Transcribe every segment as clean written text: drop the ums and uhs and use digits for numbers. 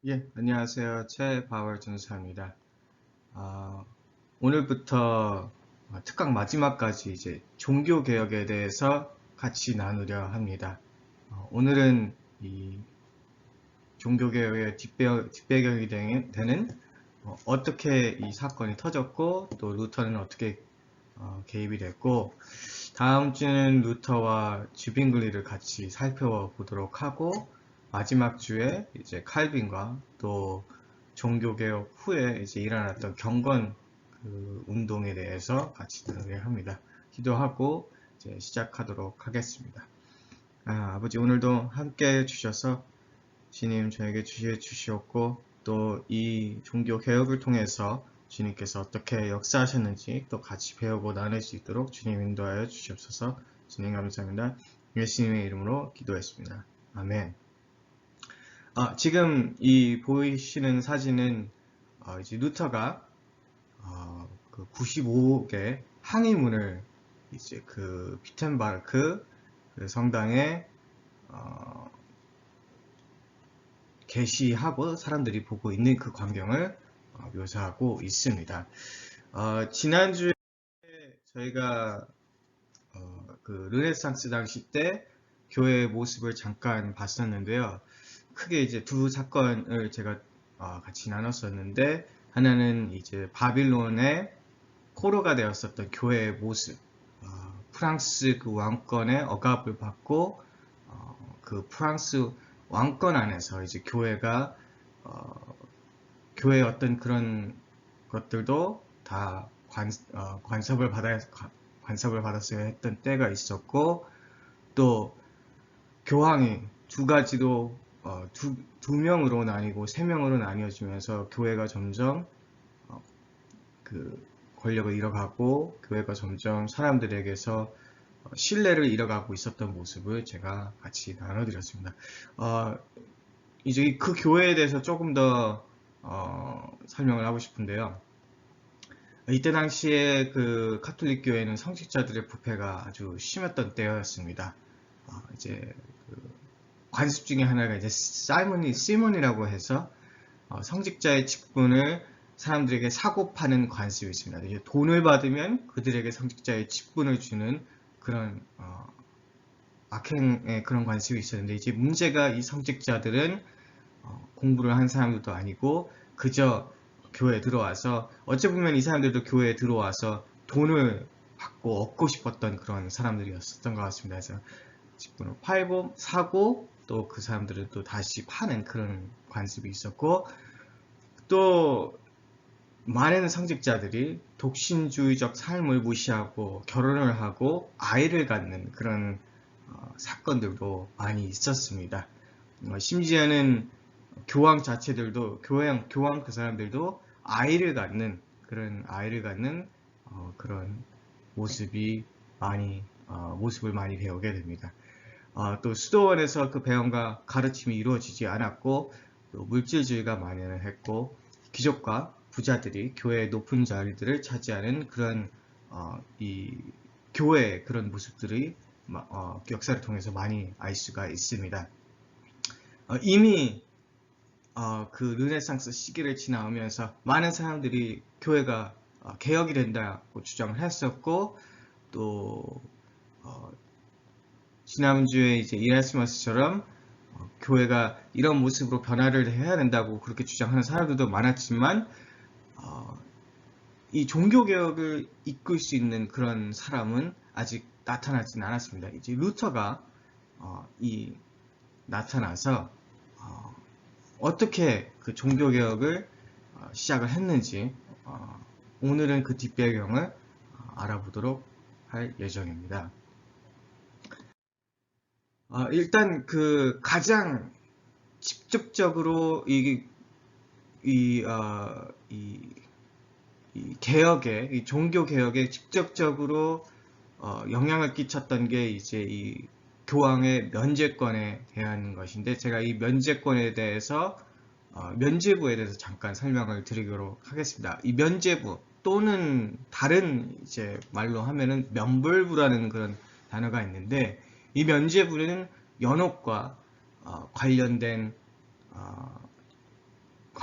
예, 안녕하세요. 최바월 전사입니다. 아, 오늘부터 특강 마지막까지 이제 종교개혁에 대해서 같이 나누려 합니다. 오늘은 이 종교개혁의 뒷배경이 되는 어떻게 이 사건이 터졌고 또 루터는 어떻게 개입이 됐고, 다음 주는 루터와 쥐빙글리를 같이 살펴보도록 하고, 마지막 주에 이제 칼빈과 또 종교개혁 후에 이제 일어났던 경건 운동에 대해서 같이 나누려 합니다. 기도하고 이제 시작하도록 하겠습니다. 아버지, 오늘도 함께 해주셔서 주님 저에게 주시옵고, 또 이 종교개혁을 통해서 주님께서 어떻게 역사하셨는지 또 같이 배우고 나눌 수 있도록 주님 인도하여 주시옵소서. 주님 감사합니다. 예수님의 이름으로 기도했습니다. 아멘. 지금 이 보이시는 사진은 이제 루터가 그 95개 항의문을 이제 그 비텐바르크 그 성당에 게시하고 사람들이 보고 있는 그 광경을 묘사하고 있습니다. 지난주에 저희가 그 르네상스 당시 때 교회의 모습을 잠깐 봤었는데요. 크게 이제 두 사건을 제가 같이 나눴었는데, 하나는 이제 바빌론의 포로가 되었었던 교회의 모습, 프랑스 그 왕권의 억압을 받고 그 프랑스 왕권 안에서 이제 교회가 교회의 어떤 그런 것들도 다 간섭을 받았어야 했던 때가 있었고, 또 교황이 두 가지로 두 명으로 나뉘고 세 명으로 나뉘어지면서 교회가 점점 그 권력을 잃어가고 교회가 점점 사람들에게서 신뢰를 잃어가고 있었던 모습을 제가 같이 나눠드렸습니다. 이제 그 교회에 대해서 조금 더 설명을 하고 싶은데요. 이때 당시에 그 카톨릭 교회는 성직자들의 부패가 아주 심했던 때였습니다. 이제 그 관습 중에 하나가 이제 시몬이라고 해서 성직자의 직분을 사람들에게 사고 파는 관습이 있습니다. 이제 돈을 받으면 그들에게 성직자의 직분을 주는 그런 악행의 그런 관습이 있었는데, 이제 문제가 이 성직자들은 공부를 한 사람들도 아니고 그저 교회에 들어와서, 어찌 보면 이 사람들도 교회에 들어와서 돈을 받고 얻고 싶었던 그런 사람들이었던 것 같습니다. 그래서 직분을 팔고 사고 또 그 사람들은 또 다시 파는 그런 관습이 있었고, 또 많은 성직자들이 독신주의적 삶을 무시하고 결혼을 하고 아이를 갖는 그런 사건들도 많이 있었습니다. 심지어는 교황 자체들도, 교황 그 사람들도 아이를 갖는 그런 모습을 많이 배우게 됩니다. 또 수도원에서 그 배움과 가르침이 이루어지지 않았고, 또 물질주의가 만연을 했고, 귀족과 부자들이 교회의 높은 자리들을 차지하는 그런 이 교회의 그런 모습들이 역사를 통해서 많이 알 수가 있습니다. 이미 그 르네상스 시기를 지나오면서 많은 사람들이 교회가 개혁이 된다고 주장을 했었고, 또 지난주에 이제 이라스머스처럼 교회가 이런 모습으로 변화를 해야 된다고 그렇게 주장하는 사람들도 많았지만, 이 종교개혁을 이끌 수 있는 그런 사람은 아직 나타나진 않았습니다. 이제 루터가 나타나서 어떻게 그 종교개혁을 시작을 했는지 오늘은 그 뒷배경을 알아보도록 할 예정입니다. 일단 그 가장 직접적으로 이 종교 개혁에 직접적으로 영향을 끼쳤던 게 이제 이 교황의 면제권에 대한 것인데, 제가 이 면제권에 대해서 면제부에 대해서 잠깐 설명을 드리도록 하겠습니다. 이 면제부 또는 다른 이제 말로 하면은 면벌부라는 그런 단어가 있는데, 이 면제부는 연옥과 관련된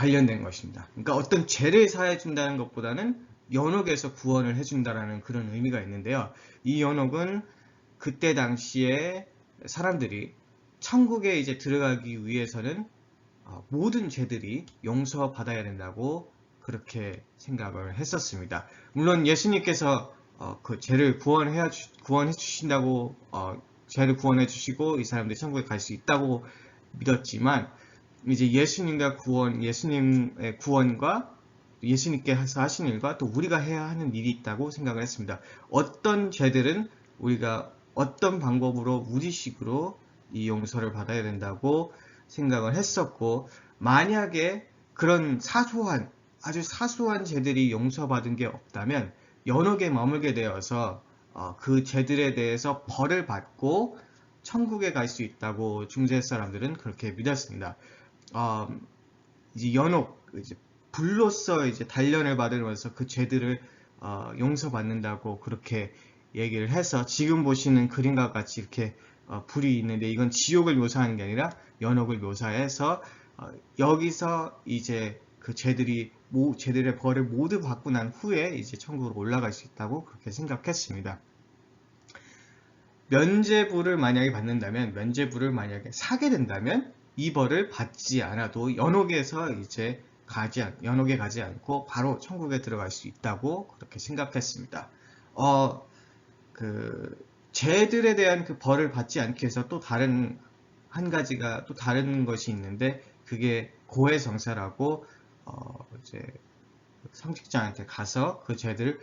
관련된 것입니다. 그러니까 어떤 죄를 사해 준다는 것보다는 연옥에서 구원을 해준다라는 그런 의미가 있는데요. 이 연옥은 그때 당시에 사람들이 천국에 이제 들어가기 위해서는 모든 죄들이 용서받아야 된다고 그렇게 생각을 했었습니다. 물론 예수님께서 그 죄를 구원해 주신다고 죄를 구원해 주시고 이 사람들이 천국에 갈 수 있다고 믿었지만 이제 예수님의 구원과 예수님께서 하신 일과 또 우리가 해야 하는 일이 있다고 생각을 했습니다. 어떤 죄들은 우리가 어떤 방법으로 우리식으로 이 용서를 받아야 된다고 생각을 했었고, 만약에 그런 아주 사소한 죄들이 용서받은 게 없다면 연옥에 머물게 되어서 그 죄들에 대해서 벌을 받고 천국에 갈 수 있다고 중세 사람들은 그렇게 믿었습니다. 이제 이제 불로써 이제 단련을 받으면서 그 죄들을 용서받는다고 그렇게 얘기를 해서 지금 보시는 그림과 같이 이렇게 불이 있는데 이건 지옥을 묘사하는 게 아니라 연옥을 묘사해서 여기서 이제 그 죄들의 벌을 모두 받고 난 후에 이제 천국으로 올라갈 수 있다고 그렇게 생각했습니다. 면죄부를 만약에 만약에 사게 된다면 이 벌을 받지 않아도 연옥에 가지 않고 바로 천국에 들어갈 수 있다고 그렇게 생각했습니다. 죄들에 대한 그 벌을 받지 않기 위해서 또 다른 것이 있는데 그게 고해성사라고 이제 성직자한테 가서 그 죄들을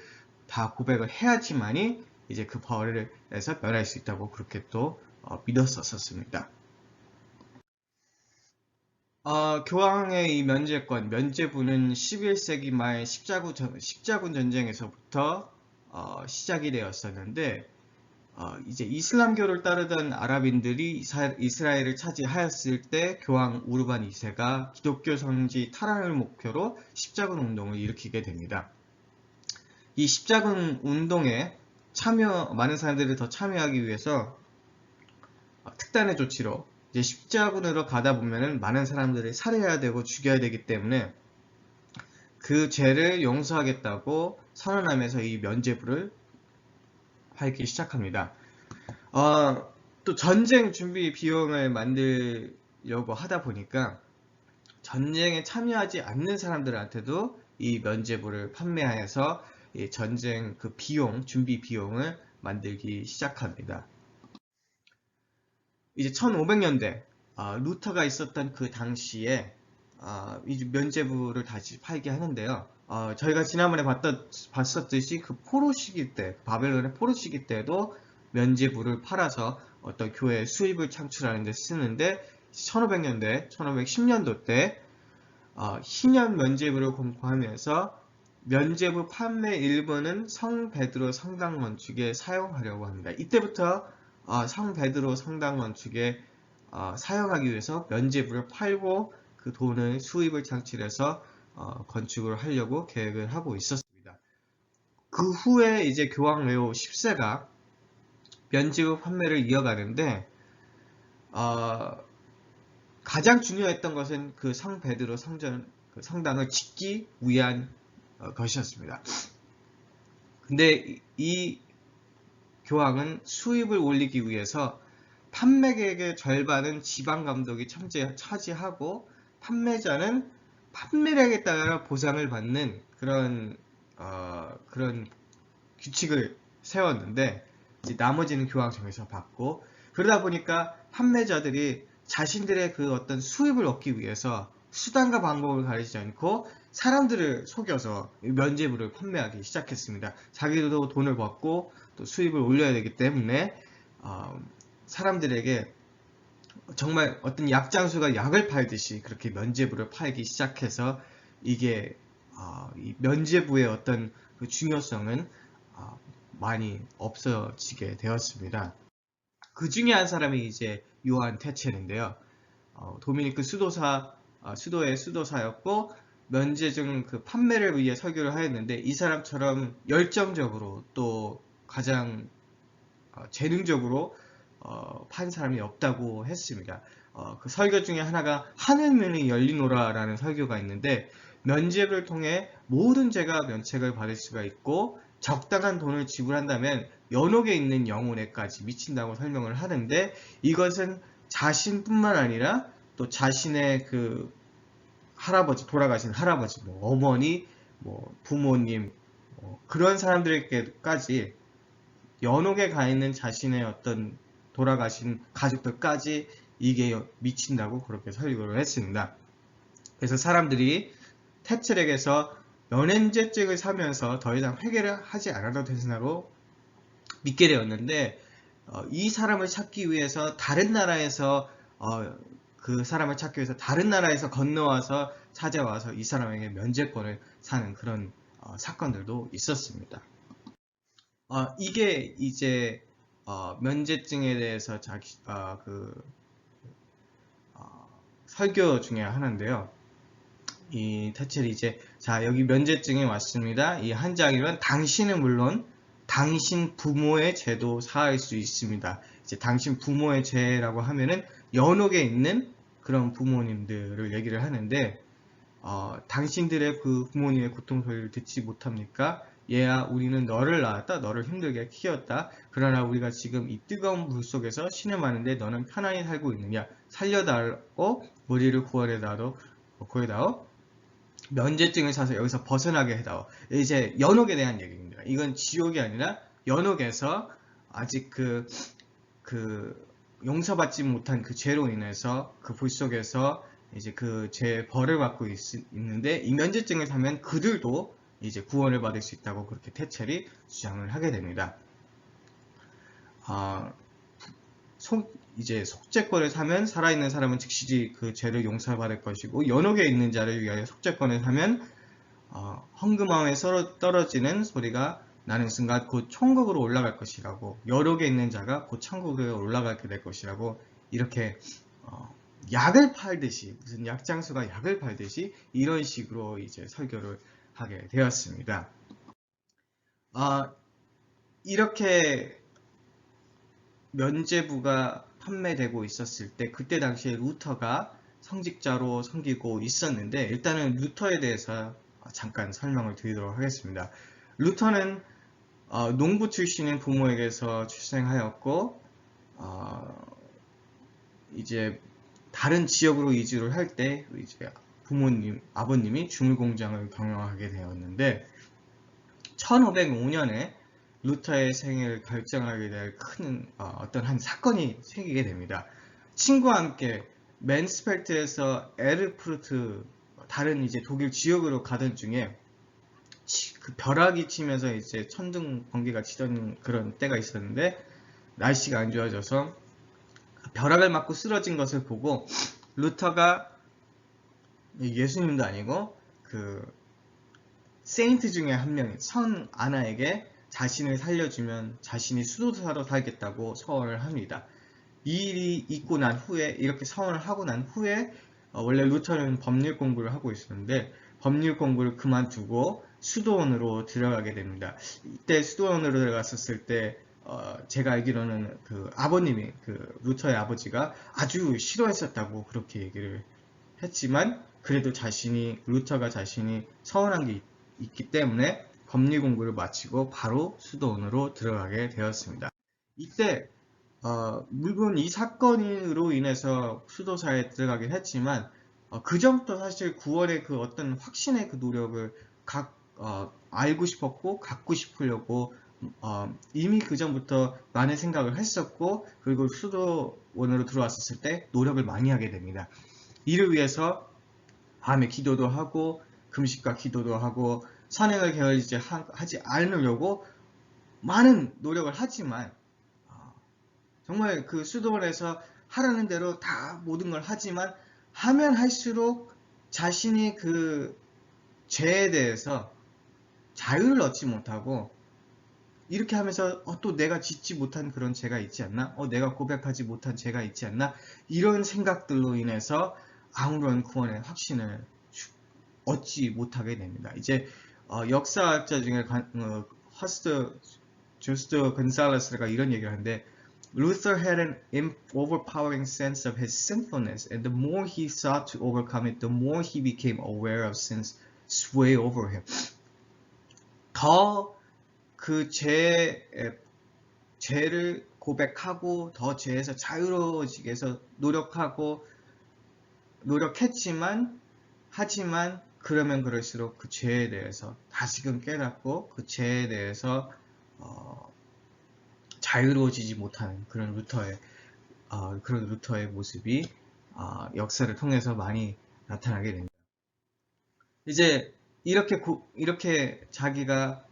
다 고백을 해야지만이 이제 그 벌에서 면할 수 있다고 그렇게 또 믿었었습니다. 교황의 이 면죄부는 11세기 말 십자군 전쟁에서부터 시작이 되었었는데 이제 이슬람교를 따르던 아랍인들이 이스라엘을 차지하였을 때 교황 우르반 2세가 기독교 성지 탈환을 목표로 십자군 운동을 일으키게 됩니다. 이 십자군 운동에 많은 사람들이 더 참여하기 위해서 특단의 조치로 이제 십자군으로 가다 보면은 많은 사람들을 살해해야 되고 죽여야 되기 때문에 그 죄를 용서하겠다고 선언하면서 이 면죄부를 팔기 시작합니다. 또 전쟁 준비 비용을 만들려고 하다 보니까 전쟁에 참여하지 않는 사람들한테도 이 면죄부를 판매하여서 이 전쟁 그 준비 비용을 만들기 시작합니다. 이제 1500년대 루터가 있었던 그 당시에 이 면죄부를 다시 팔게 하는데요. 저희가 지난번에 봤었듯이 그 포로 시기 때, 바벨론의 포로 시기 때도 면죄부를 팔아서 어떤 교회의 수입을 창출하는 데 쓰는데 1500년대, 1510년도 때 희년 면죄부를 공포하면서 면죄부 판매 일부는 성 베드로 성당 건축에 사용하려고 합니다. 이때부터 성 베드로 성당 건축에 사용하기 위해서 면죄부를 팔고 그 돈을 수입을 창출해서 건축을 하려고 계획을 하고 있었습니다. 그 후에 이제 교황 레오 10세가 면죄부 판매를 이어가는데 가장 중요했던 것은 그 성 베드로 성당을 짓기 위한 것이었습니다. 근데 이 교황은 수입을 올리기 위해서 판매객의 절반은 지방 감독이 차지하고 판매자는 판매량에 따라 보상을 받는 그런 규칙을 세웠는데 나머지는 교황청에서 받고 그러다 보니까 판매자들이 자신들의 그 어떤 수입을 얻기 위해서 수단과 방법을 가리지 않고 사람들을 속여서 면죄부를 판매하기 시작했습니다. 자기들도 돈을 받고 또 수입을 올려야 되기 때문에 사람들에게 정말 어떤 약장수가 약을 팔듯이 그렇게 면죄부를 팔기 시작해서 이게 이 면죄부의 어떤 그 중요성은 많이 없어지게 되었습니다. 그 중에 한 사람이 이제 요한 테첼인데요. 도미니크 수도의 수도사였고 면죄중 그 판매를 위해 설교를 하였는데 이 사람처럼 열정적으로 또 가장 재능적으로 판 사람이 없다고 했습니다. 그 설교 중에 하나가 하늘문이 열리노라라는 설교가 있는데, 면죄를 통해 모든 죄가 면책을 받을 수가 있고 적당한 돈을 지불한다면 연옥에 있는 영혼에까지 미친다고 설명을 하는데, 이것은 자신뿐만 아니라 또 자신의 그 할아버지, 돌아가신 할아버지, 뭐 어머니, 뭐 부모님, 그런 사람들에게까지, 연옥에 가 있는 자신의 어떤 돌아가신 가족들까지 이게 미친다고 그렇게 설교를 했습니다. 그래서 사람들이 태첼에게서 면죄증을 사면서 더 이상 회개를 하지 않아도 된다고 믿게 되었는데, 이 사람을 찾기 위해서 다른 나라에서 그 사람을 찾기 위해서 다른 나라에서 건너와서 찾아와서 이 사람에게 면죄권을 사는 그런 사건들도 있었습니다. 이게 이제 면죄증에 대해서 설교 중에 하나인데요. 이 태첼이 이제, 자, 여기 면죄증이 왔습니다. 이 한 장이면 당신은 물론 당신 부모의 죄도 사할 수 있습니다. 이제 당신 부모의 죄라고 하면은 연옥에 있는 그런 부모님들을 얘기를 하는데, 당신들의 그 부모님의 고통 소리를 듣지 못합니까? 얘야, 우리는 너를 낳았다. 너를 힘들게 키웠다. 그러나 우리가 지금 이 뜨거운 물 속에서 신음하는데 너는 편안히 살고 있느냐? 살려달고 우리를 구원해다오. 면죄증을 사서 여기서 벗어나게 해다오. 이제 연옥에 대한 얘기입니다. 이건 지옥이 아니라 연옥에서 아직 용서받지 못한 그 죄로 인해서 그 불 속에서 이제 그 죄의 벌을 받고 있는데, 이 면죄증을 사면 그들도 이제 구원을 받을 수 있다고 그렇게 태첼이 주장을 하게 됩니다. 이제 속죄권을 사면 살아있는 사람은 즉시 그 죄를 용서받을 것이고, 연옥에 있는 자를 위하여 속죄권을 사면 헝금함에 떨어지는 소리가 나는 순간 곧 천국으로 올라갈 것이라고, 연옥에 있는 자가 곧 천국으로 올라가게 될 것이라고, 이렇게 약을 팔듯이, 무슨 약장수가 약을 팔듯이 이런 식으로 이제 설교를 하게 되었습니다. 이렇게 면죄부가 판매되고 있었을 때, 그때 당시에 루터가 성직자로 섬기고 있었는데, 일단은 루터에 대해서 잠깐 설명을 드리도록 하겠습니다. 루터는 농부 출신인 부모에게서 출생하였고, 이제 다른 지역으로 이주를 할 때 이제 아버님이 주물 공장을 경영하게 되었는데, 1505년에 루터의 생애를 결정하게 될 큰 어떤 한 사건이 생기게 됩니다. 친구와 함께 맨스펠트에서 에르푸르트, 다른 이제 독일 지역으로 가던 중에 그 벼락이 치면서 이제 천둥 번개가 치던 그런 때가 있었는데, 날씨가 안 좋아져서 벼락을 맞고 쓰러진 것을 보고, 루터가 예수님도 아니고 그 세인트 중에 한 명인 선 아나에게 자신을 살려주면 자신이 수도사로 살겠다고 서원을 합니다. 이 일이 있고 난 후에, 이렇게 서원을 하고 난 후에, 원래 루터는 법률 공부를 하고 있었는데 법률 공부를 그만두고 수도원으로 들어가게 됩니다. 이때 수도원으로 들어갔었을 때 제가 알기로는 그 아버님이, 그 루터의 아버지가 아주 싫어했었다고 그렇게 얘기를 했지만, 그래도 루터가 자신이 서운한 게 있기 때문에 법리 공부를 마치고 바로 수도원으로 들어가게 되었습니다. 이때 물론 이 사건으로 인해서 수도사에 들어가긴 했지만, 그 전부터 사실 구원의 그 어떤 확신의 그 노력을 알고 싶었고 갖고 싶으려고 이미 그 전부터 많은 생각을 했었고, 그리고 수도원으로 들어왔었을 때 노력을 많이 하게 됩니다. 이를 위해서 밤에 기도도 하고 금식과 기도도 하고 선행을 게을리하지 않으려고 많은 노력을 하지만, 정말 그 수도원에서 하라는 대로 다 모든 걸 하지만 하면 할수록 자신이 그 죄에 대해서 자유를 얻지 못하고, 이렇게 하면서 또 내가 짓지 못한 그런 죄가 있지 않나? 내가 고백하지 못한 죄가 있지 않나? 이런 생각들로 인해서 아무런 구원의 확신을 얻지 못하게 됩니다. 이제 역사학자 중에 조스트 건살레스가 이런 얘기를 하는데, Luther had an overpowering sense of his sinfulness, and the more he sought to overcome it, the more he became aware of sin's sway over him. 더 그 죄를 고백하고 더 죄에서 자유로워지기 위해서 노력했지만 하지만 그러면 그럴수록 그 죄에 대해서 다시금 깨닫고 그 죄에 대해서 자유로워지지 못하는 그런 루터의 모습이 역사를 통해서 많이 나타나게 됩니다. 이제 이렇게 자기가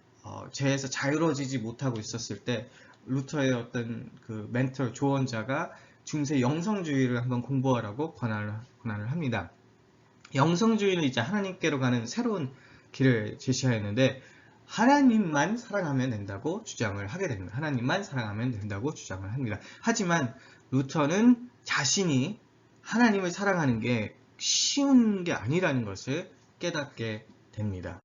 죄에서 자유로워지지 못하고 있었을 때 루터의 어떤 그 멘tor 조언자가 중세 영성주의를 한번 공부하라고 권한을 합니다. 영성주의는 이제 하나님께로 가는 새로운 길을 제시하였는데 하나님만 사랑하면 된다고 주장을 하게 됩니다. 하나님만 사랑하면 된다고 주장을 합니다. 하지만 루터는 자신이 하나님을 사랑하는 게 쉬운 게 아니라는 것을 깨닫게 됩니다.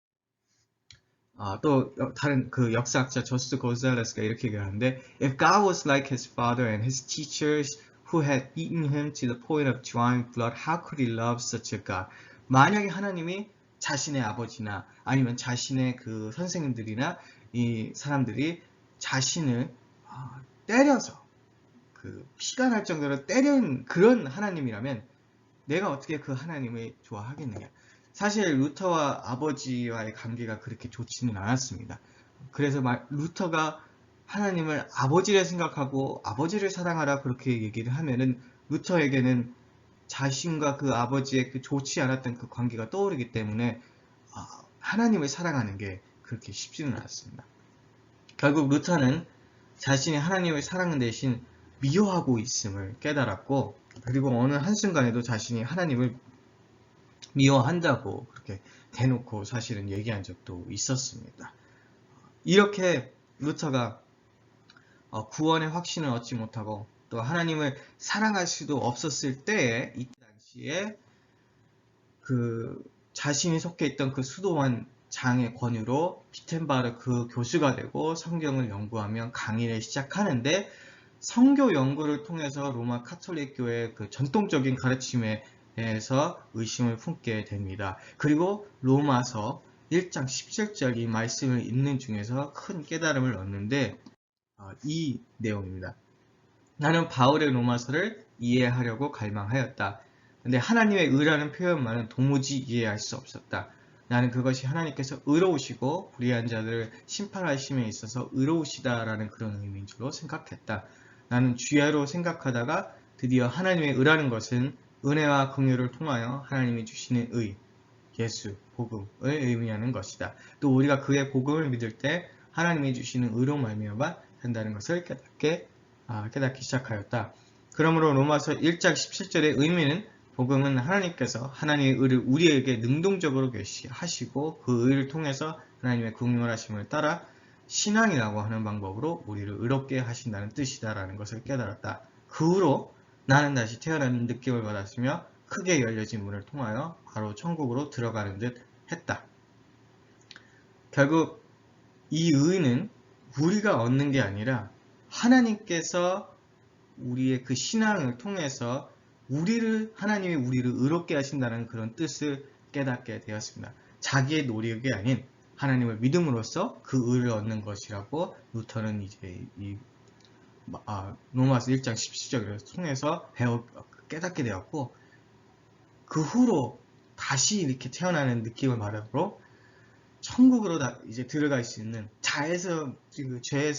또 다른 그 역사학자 조스 고잘레스가 이렇게 얘기하는데 If God was like his father and his teachers who had beaten him to the point of drawing blood, how could he love such a God? 만약에 하나님이 자신의 아버지나 아니면 자신의 그 선생님들이나 이 사람들이 자신을 때려서 그 피가 날 정도로 때린 그런 하나님이라면 내가 어떻게 그 하나님을 좋아하겠느냐. 사실 루터와 아버지와의 관계가 그렇게 좋지는 않았습니다. 그래서 루터가 하나님을 아버지를 생각하고 아버지를 사랑하라 그렇게 얘기를 하면은 루터에게는 자신과 그 아버지의 그 좋지 않았던 그 관계가 떠오르기 때문에 하나님을 사랑하는 게 그렇게 쉽지는 않았습니다. 결국 루터는 자신이 하나님을 사랑하는 대신 미워하고 있음을 깨달았고 그리고 어느 한순간에도 자신이 하나님을 미워한다고 그렇게 대놓고 사실은 얘기한 적도 있었습니다. 이렇게 루터가 구원의 확신을 얻지 못하고 또 하나님을 사랑할 수도 없었을 때에 이 당시에 그 자신이 속해 있던 그 수도원 장의 권유로 비텐바르 그 교수가 되고 성경을 연구하며 강의를 시작하는데 성교 연구를 통해서 로마 카톨릭 교회의 그 전통적인 가르침에 대해서 의심을 품게 됩니다. 그리고 로마서 1장 17절 이 말씀을 읽는 중에서 큰 깨달음을 얻는데 이 내용입니다. 나는 바울의 로마서를 이해하려고 갈망하였다. 근데 하나님의 의라는 표현만은 도무지 이해할 수 없었다. 나는 그것이 하나님께서 의로우시고 불의한 자들을 심판하심에 있어서 의로우시다라는 그런 의미인 줄로 생각했다. 나는 주야로 생각하다가 드디어 하나님의 의라는 것은 은혜와 긍휼을 통하여 하나님이 주시는 의, 예수, 복음을 의미하는 것이다. 또 우리가 그의 복음을 믿을 때 하나님이 주시는 의로 말미암아 된다는 것을 깨닫기 시작하였다. 그러므로 로마서 1장 17절의 의미는 복음은 하나님께서 하나님의 의를 우리에게 능동적으로 계시하시고 그 의를 통해서 하나님의 긍휼하심을 따라 신앙이라고 하는 방법으로 우리를 의롭게 하신다는 뜻이다라는 것을 깨달았다. 그 후로 나는 다시 태어나는 느낌을 받았으며 크게 열려진 문을 통하여 바로 천국으로 들어가는 듯 했다. 결국 이 의는 우리가 얻는 게 아니라 하나님께서 우리의 그 신앙을 통해서 하나님이 우리를 의롭게 하신다는 그런 뜻을 깨닫게 되었습니다. 자기의 노력이 아닌 하나님을 믿음으로써 그 의를 얻는 것이라고 루터는 이제 로마서 1장 17절을 통해서 깨닫게 되었고 그 후로 다시 이렇게 태어나는 느낌을 바람으로 천국으로 이제 들어갈 수 있는 죄에서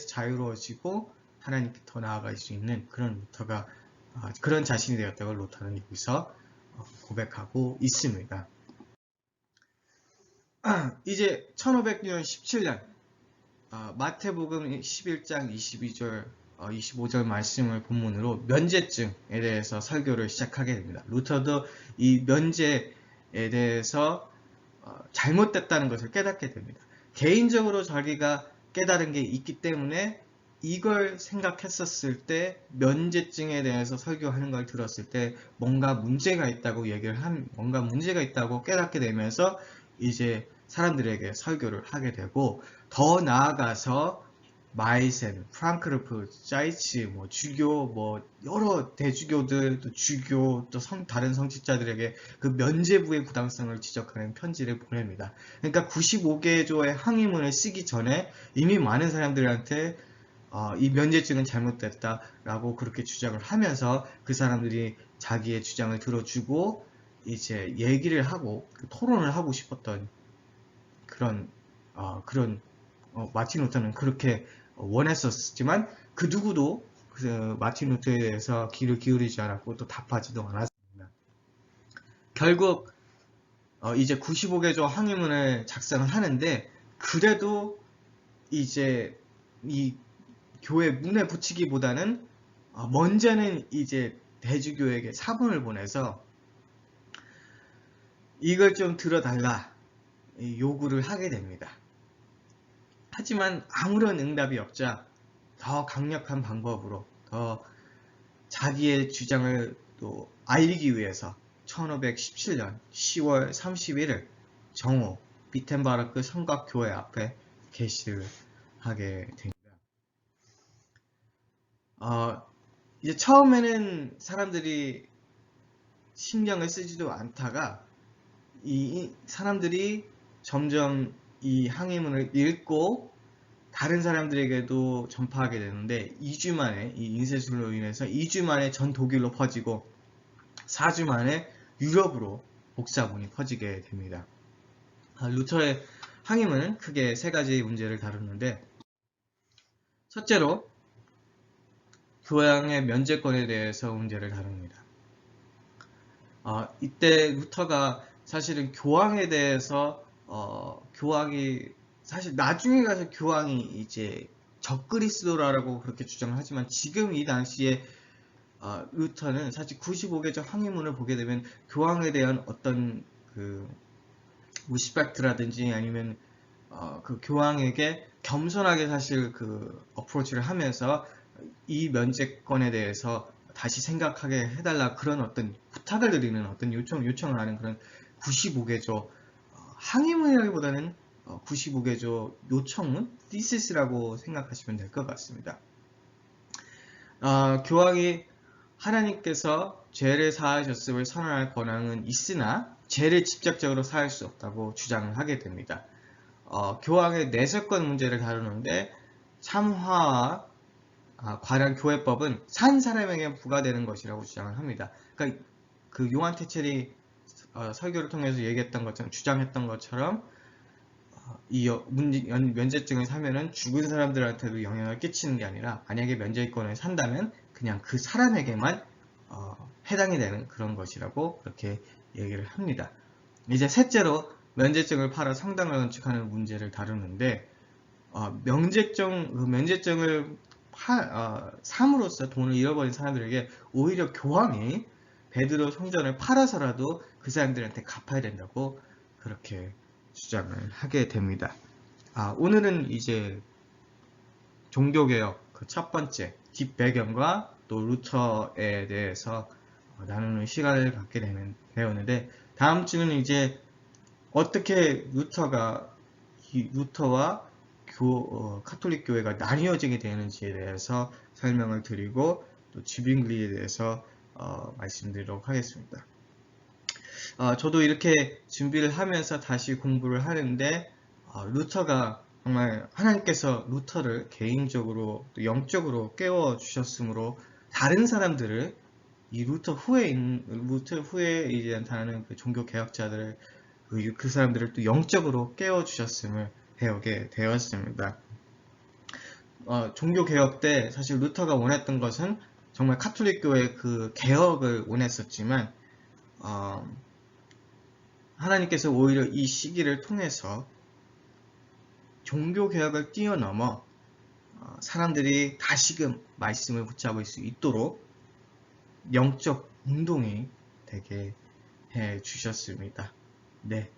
자유로워지고 하나님께 더 나아갈 수 있는 그런 루터가 그런 자신이 되었다고 루터는 여기서 고백하고 있습니다. 이제 1500년 17년 마태복음 11장 22절 25절 말씀을 본문으로 면죄증에 대해서 설교를 시작하게 됩니다. 루터도 이 면죄에 대해서 잘못됐다는 것을 깨닫게 됩니다. 개인적으로 자기가 깨달은 게 있기 때문에 이걸 생각했었을 때 면죄증에 대해서 설교하는 걸 들었을 때 뭔가 문제가 있다고 뭔가 문제가 있다고 깨닫게 되면서 이제 사람들에게 설교를 하게 되고 더 나아가서 마이센, 프랑크르프, 짜이츠, 뭐 주교, 뭐 여러 대주교들, 또 주교, 또 다른 성직자들에게 그 면죄부의 부당성을 지적하는 편지를 보냅니다. 그러니까 95개조의 항의문을 쓰기 전에 이미 많은 사람들한테 이 면죄증은 잘못됐다라고 그렇게 주장을 하면서 그 사람들이 자기의 주장을 들어주고 이제 얘기를 하고 토론을 하고 싶었던 그런 마틴 루터는 그렇게 원했었지만 그 누구도 그 마틴 루터에 대해서 귀를 기울이지 않았고 또 답하지도 않았습니다. 결국 이제 95개조 항의문을 작성을 하는데 그래도 이제 이 교회 문에 붙이기보다는 먼저는 이제 대주교에게 사본을 보내서 이걸 좀 들어달라 요구를 하게 됩니다. 하지만 아무런 응답이 없자 더 강력한 방법으로 더 자기의 주장을 또 알리기 위해서 1517년 10월 31일 정오 비텐바르크 성곽교회 앞에 게시를 하게 됩니다. 이제 처음에는 사람들이 신경을 쓰지도 않다가 이 사람들이 점점 이 항해문을 읽고 다른 사람들에게도 전파하게 되는데 2주 만에 이 인쇄술로 인해서 2주 만에 전 독일로 퍼지고 4주 만에 유럽으로 복사본이 퍼지게 됩니다. 루터의 항해문은 크게 세 가지 문제를 다루는데 첫째로 교황의 면죄권에 대해서 문제를 다룹니다. 이때 루터가 사실은 교황에 대해서 교황이 사실 나중에 가서 교황이 이제 적그리스도라고 그렇게 주장을 하지만 지금 이 당시에 루터는 사실 95개조 항의문을 보게 되면 교황에 대한 어떤 그 리스펙트라든지 아니면 그 교황에게 겸손하게 사실 그 어프로치를 하면서 이 면죄권에 대해서 다시 생각하게 해달라 그런 어떤 부탁을 드리는 어떤 요청을 하는 그런 95개조 항의문이라기보다는 95개조 요청문, thesis라고 생각하시면 될 것 같습니다. 교황이 하나님께서 죄를 사하셨음을 선언할 권한은 있으나 죄를 직접적으로 사할 수 없다고 주장을 하게 됩니다. 교황의 내세권 문제를 다루는데 참화와 관한 교회법은 산 사람에게 부과되는 것이라고 주장을 합니다. 그러니까 그 요한 테첼이 설교를 통해서 얘기했던 것처럼 주장했던 것처럼 이 면죄증을 사면은 죽은 사람들한테도 영향을 끼치는 게 아니라 만약에 면죄권을 산다면 그냥 그 사람에게만 해당이 되는 그런 것이라고 그렇게 얘기를 합니다. 이제 셋째로 면죄증을 팔아 성당을 건축하는 문제를 다루는데 면죄증을 삼으로써 돈을 잃어버린 사람들에게 오히려 교황이 베드로 성전을 팔아서라도 그 사람들한테 갚아야 된다고 그렇게 주장을 하게 됩니다. 오늘은 이제 종교개혁 그 첫 번째 뒷배경과 또 루터에 대해서 나누는 시간을 갖게 되었는데 다음 주는 이제 어떻게 루터와 카톨릭 교회가 나뉘어지게 되는지에 대해서 설명을 드리고 또 쥐빙글리에 대해서 말씀드리도록 하겠습니다. 저도 이렇게 준비를 하면서 다시 공부를 하는데 루터가 정말 하나님께서 루터를 개인적으로 또 영적으로 깨워 주셨으므로 다른 사람들을 이 루터 후에 이제 나타나는 그 종교 개혁자들을 그 사람들을 또 영적으로 깨워 주셨음을 배우게 되었습니다. 종교 개혁 때 사실 루터가 원했던 것은 정말 카톨릭 교회 그 개혁을 원했었지만 하나님께서 오히려 이 시기를 통해서 종교 개혁을 뛰어넘어 사람들이 다시금 말씀을 붙잡을 수 있도록 영적 운동이 되게 해 주셨습니다. 네.